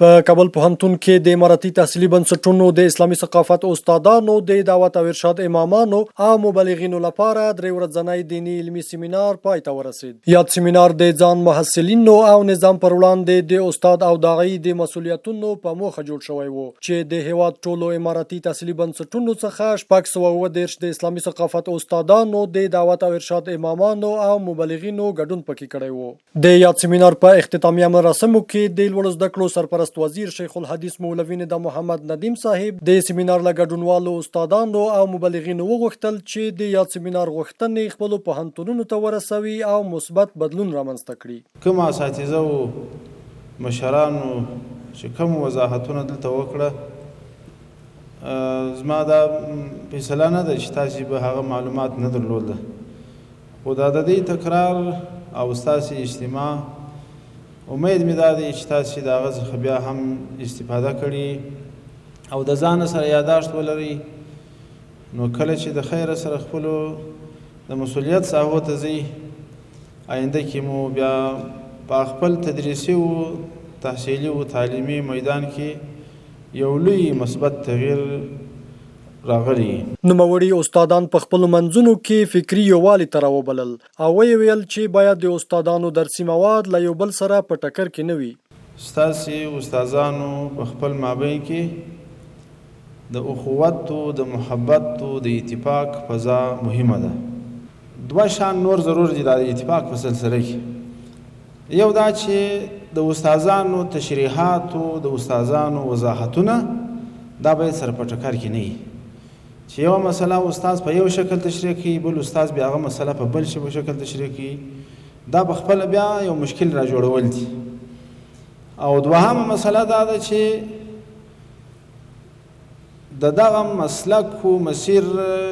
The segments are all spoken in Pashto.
په کابل پوهنتون کې د اماراتي تحصیلي بنسټونو د اسلامي ثقافت استادانو د دعوت او ارشاد امامانو او مبلغینو لپاره درې ورځنی دینی علمي سیمینار پای ته ورسید. یاد سیمینار د ځان محصلینو او نظام پر وړاندې د استاد او داعی د مسؤلیتونو په موخه جوړ شوی و چې د هیواد ټولو اماراتي تحصیلي بنسټونو څخه 630 د اسلامي ثقافت استادانو د دعوت او ارشاد امامانو او مبلغینو ګډون پکې کړی و. د یاد سیمینار په اختتامیه مراسمو کې د لوړ زده کړو سرپرست وزیر شیخ الحدیث مولوی ندا محمد ندیم صاحب د سیمینار له ګډونوالو استادانو او مبلغینو وغوښتل چې د یاد سیمینار غوښتنې خپلو پوهنتونونو ته ورسوي او مثبت بدلون رامنځته کړي. کوم اساتذه او مشرانو چې کوم وضاحتونه دلته وکړه زما دا فیصله نه ده چې تاسې به هغه معلومات نه درلوده، خو دا د دې تکرار او ستاسې اجتماع امید مې دا دی چې تاسې د هغه څخه بیا هم استفاده کړي او د ځانه سره یاداشت ولرئ، نو کله چې د خیره سره خپلو د مسؤلیت ساحو ته ځئ آینده کې مو بیا په خپل تدریسي او تحصیلي او تعلیمي میدان کې یو لوی مثبت تغییر راغلی. نوموړي استادان په خپلو منځونو کې فکري یووالي ته راوبلل او ویې ویل چې باید د استادانو درسي مواد له یو بل سره په ټکر کې نه وي. ستاسې استادانو په خپل مابین کې د اخوت او د محبت او د اتفاق فضا مهمه ده. دوه شان نور ضرور دي د اتفاق په سلسله کې. یو دا چې د استادانو تشریحات او د استادانو وضاحتونه دا باید سره په ټکر کې نه وي، چې یو مسله استاد په یو شکل تشریح کوي، بل استاد بیا هغه مسله په بل شکل تشریح کوي، دا په خپله بیا یو مشکل را جوړول دي. او دوهمه مسله دا ده چې د دغه مسلک او مسیر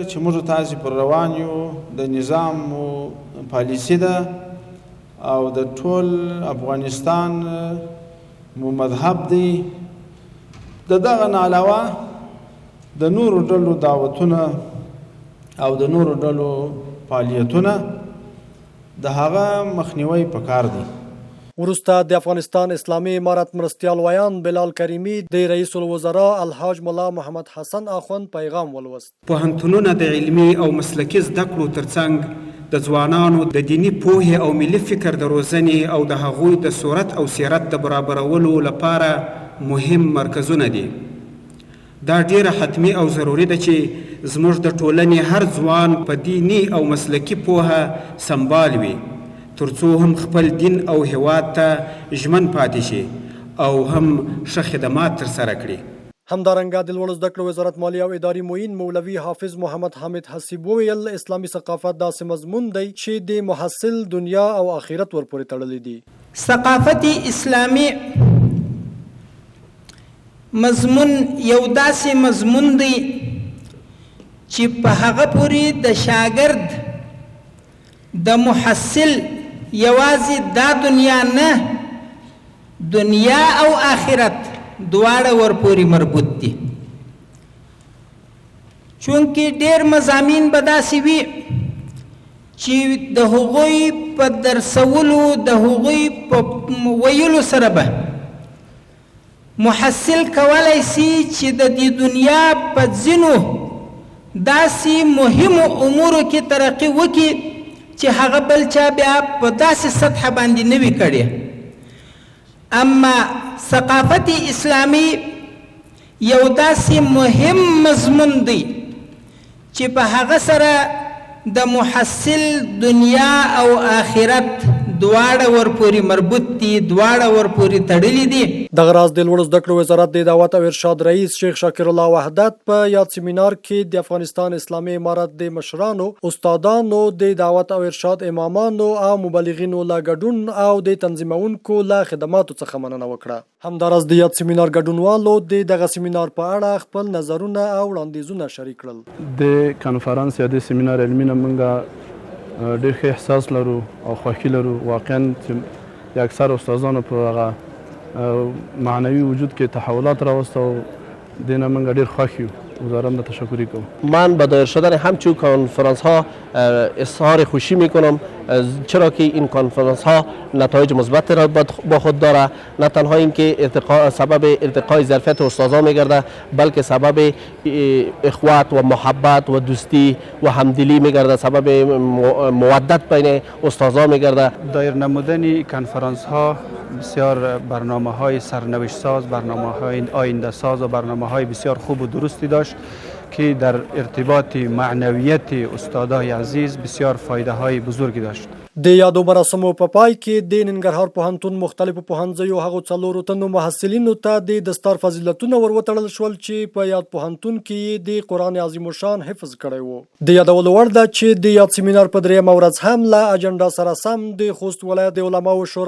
چې موږ تاسې پر روان یو د نظام او پالیسي ده او د ټول افغانستان مو مذهب دی، د دغه نه علاوه د نورو ډلو دعوتونه او د نورو ډلو فعالیتونه د هغه مخنیوی پکار دی. وروسته د افغانستان اسلامي امارت مرستیال ویان بلال کریمي د رئیس الوزراء الحاج ملا محمد حسن اخوند پیغام ولوست. پوهنتونونه د علمي او مسلکي زده کړو ترڅنګ د ځوانانو د دیني پوهې او ملي فکر د روزنې او د هغوی د صورت او سیرت د برابرولو لپاره مهم مرکزونه دي. دا ډیره حتمی او ضروري ده چې زموږ د ټولنې هر ځوان په دیني او مسلکي پوهه سمبال وي ترڅو هم خپل دین او هیواد ته ژمن پاتې شي او هم ښه خدمات ترسره کړي. همدارنګه د لوړو زده کړو وزارت مالیه او اداري معین مولوي حافظ محمد حامد حسیب وویل اسلامي ثقافت داسې مضمون دی چې د محصل دنیا او آخرت ورپورې تړلی دی. ثقافت اسلامي مضمون یو داسې مضمون دی چې په هغه پورې د شاګرد د محصل یوازې دا دنیا نه، دنیا او آخرت دواړه ورپورې مربوط دي. چونکې ډېر مضامین به داسې وي چې د هغوی په درسولو د هغوی په ویلو سره به محصل کولی سي چې د دې دنیا په ځینو داسې مهمو امورو کې ترقي وکړي چې هغه بل چا بیا په داسې سطحه باندې نه وي کړې. اما ثقافت اسلامي یو داسې مهم مضمون دی چې په هغه سره د محصل دنیا او آخرت دواړه ورپورې مربوط دي، دواړه ورپورې تړلي دي. دغه راز د لوړو زده کړو وزارت د دعوت او ارشاد رئیس شیخ شاکر الله وحدت په یاد سیمینار کې د افغانستان اسلامي امارت د مشرانو، استادانو، د دعوت او ارشاد امامانو او مبلغینو له ګډون او د تنظیمونکو له خدماتو څخه مننه وکړه. همداراز د یاد سیمینار ګډونوالو د دغه سیمینار په اړه خپل نظرونه او وړاندیزونه شریک کړل. د کانفرانس یا د سیمینار علمي نه موږ ډېر ښه احساس لرو او خوښي لرو. واقعا چې د اکثر استادانو په هغه معنوي وجود کې تحولات راوسته او دې نه موږ ډېر خوښ یو. گزارم در تشکری کنم. من با دایر شدن همچون کنفرانس ها اظهار خوشی می کنم، چرا که این کنفرانس ها نتایج مثبت را با خود داره. نه تنها اینکه سبب ارتقای ظرفیت استادان میگرده، بلکه سبب اخوات و محبت و دوستی و همدلی میگرده، سبب مودت بین استادان میگرده. دایر نمودن این کنفرانس ها بسیار برنامه های سرنوشت ساز، برنامه های آینده ساز و برنامه های بسیار خوب و درستی داشت که در ارتباط معنویت استادای عزیز بسیار فایده های بزرگی داشت. د یادو مراسمو په پای کې د ننګرهار پوهنتون مختلفو پوهنځیو هغو څلورو تنو محصلینو ته د دستار فضیلتونه وروتړل شول چې په یاد پوهنتون کې د قرآن عظیم الشان حفظ کړی و. د یادولو وړ ده چې د یاد سیمینار په 3مه ورځ هم له اجنډا سره سم د خوست ولایت د علماو شورا